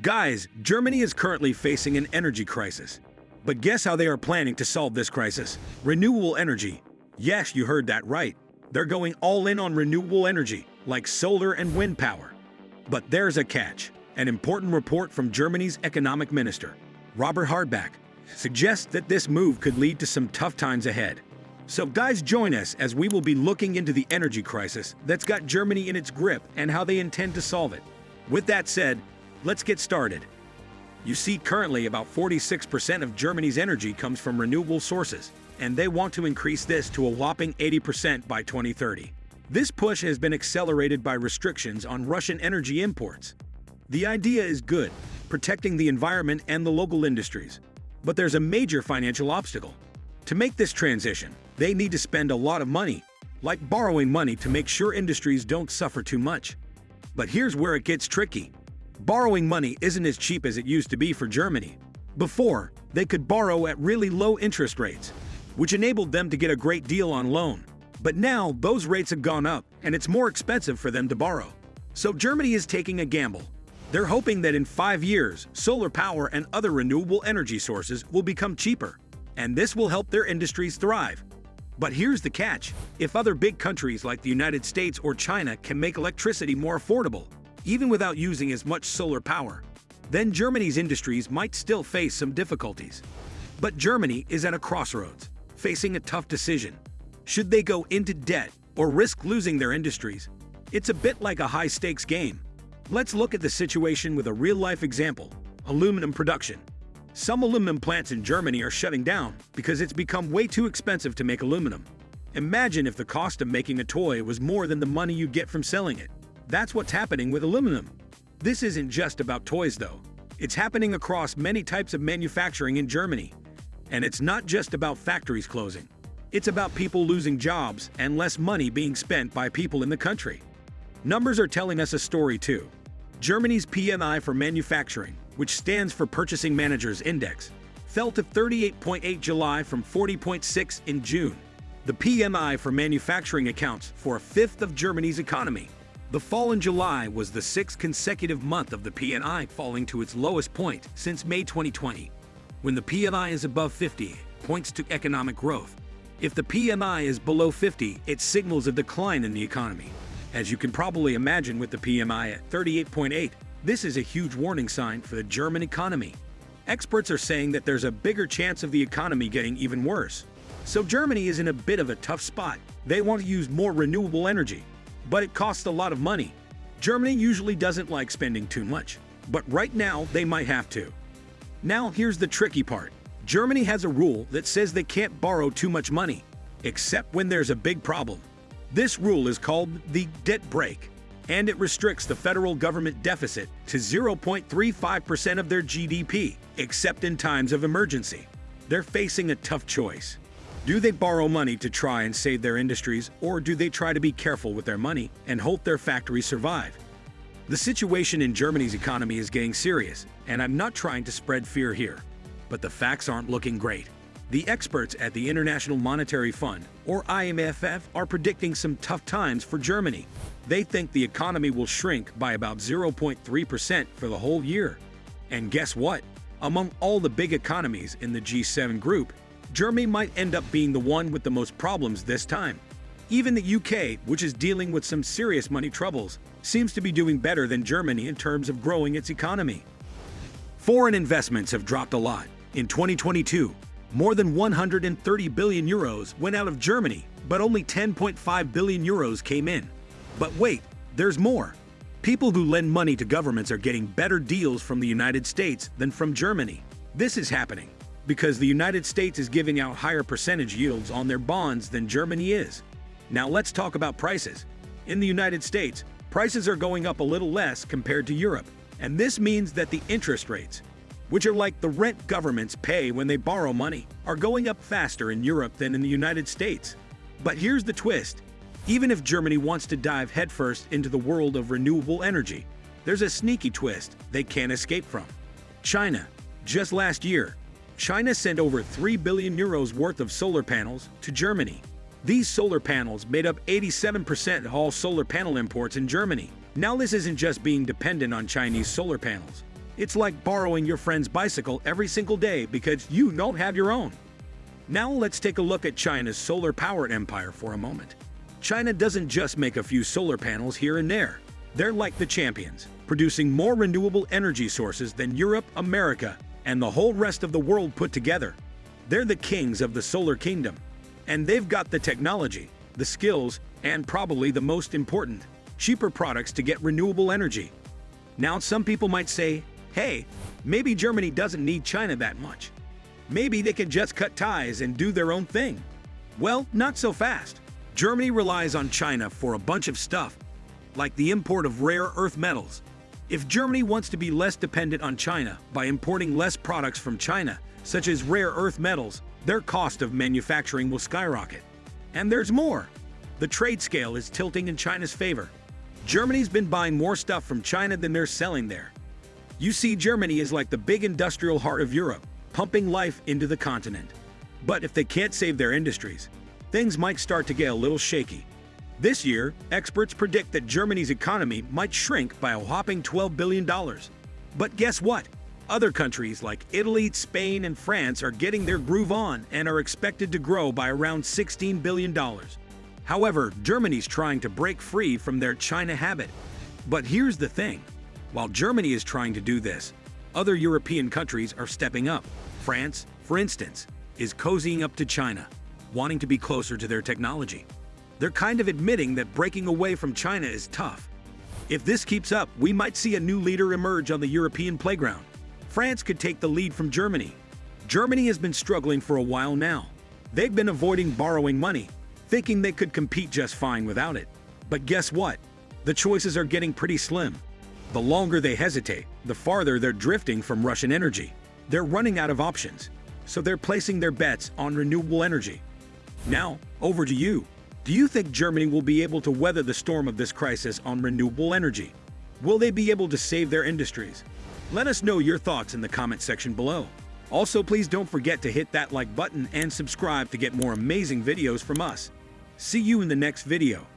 Guys, Germany is currently facing an energy crisis. But guess how they are planning to solve this crisis? Renewable energy. Yes, you heard that right. They're going all in on renewable energy, like solar and wind power. But there's a catch. An important report from Germany's economic minister, Robert Hardback, suggests that this move could lead to some tough times ahead. So guys, join us as we will be looking into the energy crisis that's got Germany in its grip and how they intend to solve it. With that said, let's get started. You see, currently about 46% of Germany's energy comes from renewable sources, and they want to increase this to a whopping 80% by 2030. This push has been accelerated by restrictions on Russian energy imports. The idea is good, protecting the environment and the local industries. But there's a major financial obstacle. To make this transition, they need to spend a lot of money, like borrowing money to make sure industries don't suffer too much. But here's where it gets tricky. Borrowing money isn't as cheap as it used to be for Germany. Before, they could borrow at really low interest rates, which enabled them to get a great deal on loan. But now, those rates have gone up, and it's more expensive for them to borrow. So Germany is taking a gamble. They're hoping that in 5 years, solar power and other renewable energy sources will become cheaper, and this will help their industries thrive. But here's the catch. If other big countries like the United States or China can make electricity more affordable, even without using as much solar power, then Germany's industries might still face some difficulties. But Germany is at a crossroads, facing a tough decision. Should they go into debt or risk losing their industries? It's a bit like a high-stakes game. Let's look at the situation with a real-life example: aluminum production. Some aluminum plants in Germany are shutting down because it's become way too expensive to make aluminum. Imagine if the cost of making a toy was more than the money you get from selling it. That's what's happening with aluminum. This isn't just about toys, though. It's happening across many types of manufacturing in Germany. And it's not just about factories closing. It's about people losing jobs and less money being spent by people in the country. Numbers are telling us a story too. Germany's PMI for manufacturing, which stands for Purchasing Managers Index, fell to 38.8 July from 40.6 in June. The PMI for manufacturing accounts for a fifth of Germany's economy. The fall in July was the 6th consecutive month of the PMI falling to its lowest point since May 2020. When the PMI is above 50, it points to economic growth. If the PMI is below 50, it signals a decline in the economy. As you can probably imagine, with the PMI at 38.8, this is a huge warning sign for the German economy. Experts are saying that there's a bigger chance of the economy getting even worse. So Germany is in a bit of a tough spot. They want to use more renewable energy, but it costs a lot of money. Germany usually doesn't like spending too much, but right now they might have to. Now here's the tricky part. Germany has a rule that says they can't borrow too much money, except when there's a big problem. This rule is called the debt brake, and it restricts the federal government deficit to 0.35% of their GDP, except in times of emergency. They're facing a tough choice. Do they borrow money to try and save their industries, or do they try to be careful with their money and hope their factories survive? The situation in Germany's economy is getting serious, and I'm not trying to spread fear here, but the facts aren't looking great. The experts at the International Monetary Fund, or IMF, are predicting some tough times for Germany. They think the economy will shrink by about 0.3% for the whole year. And guess what? Among all the big economies in the G7 group, Germany might end up being the one with the most problems this time. Even the UK, which is dealing with some serious money troubles, seems to be doing better than Germany in terms of growing its economy. Foreign investments have dropped a lot. In 2022, more than 130 billion euros went out of Germany, but only 10.5 billion euros came in. But wait, there's more. People who lend money to governments are getting better deals from the United States than from Germany. This is happening because the United States is giving out higher percentage yields on their bonds than Germany is. Now let's talk about prices. In the United States, prices are going up a little less compared to Europe, and this means that the interest rates, which are like the rent governments pay when they borrow money, are going up faster in Europe than in the United States. But here's the twist. Even if Germany wants to dive headfirst into the world of renewable energy, there's a sneaky twist they can't escape from. China. Just last year, China sent over 3 billion euros worth of solar panels to Germany. These solar panels made up 87% of all solar panel imports in Germany. Now this isn't just being dependent on Chinese solar panels. It's like borrowing your friend's bicycle every single day because you don't have your own. Now let's take a look at China's solar power empire for a moment. China doesn't just make a few solar panels here and there. They're like the champions, producing more renewable energy sources than Europe, America, and the whole rest of the world put together. They're the kings of the solar kingdom. And they've got the technology, the skills, and probably the most important, cheaper products to get renewable energy. Now, some people might say, hey, maybe Germany doesn't need China that much. Maybe they can just cut ties and do their own thing. Well, not so fast. Germany relies on China for a bunch of stuff, like the import of rare earth metals. If Germany wants to be less dependent on China by importing less products from China, such as rare earth metals, their cost of manufacturing will skyrocket. And there's more. The trade scale is tilting in China's favor. Germany's been buying more stuff from China than they're selling there. You see, Germany is like the big industrial heart of Europe, pumping life into the continent. But if they can't save their industries, things might start to get a little shaky. This year, experts predict that Germany's economy might shrink by a whopping $12 billion. But guess what? Other countries like Italy, Spain, and France are getting their groove on and are expected to grow by around $16 billion. However, Germany's trying to break free from their China habit. But here's the thing. While Germany is trying to do this, other European countries are stepping up. France, for instance, is cozying up to China, wanting to be closer to their technology. They're kind of admitting that breaking away from China is tough. If this keeps up, we might see a new leader emerge on the European playground. France could take the lead from Germany. Germany has been struggling for a while now. They've been avoiding borrowing money, thinking they could compete just fine without it. But guess what? The choices are getting pretty slim. The longer they hesitate, the farther they're drifting from Russian energy. They're running out of options, so they're placing their bets on renewable energy. Now, over to you. Do you think Germany will be able to weather the storm of this crisis on renewable energy? Will they be able to save their industries? Let us know your thoughts in the comment section below. Also, please don't forget to hit that like button and subscribe to get more amazing videos from us. See you in the next video.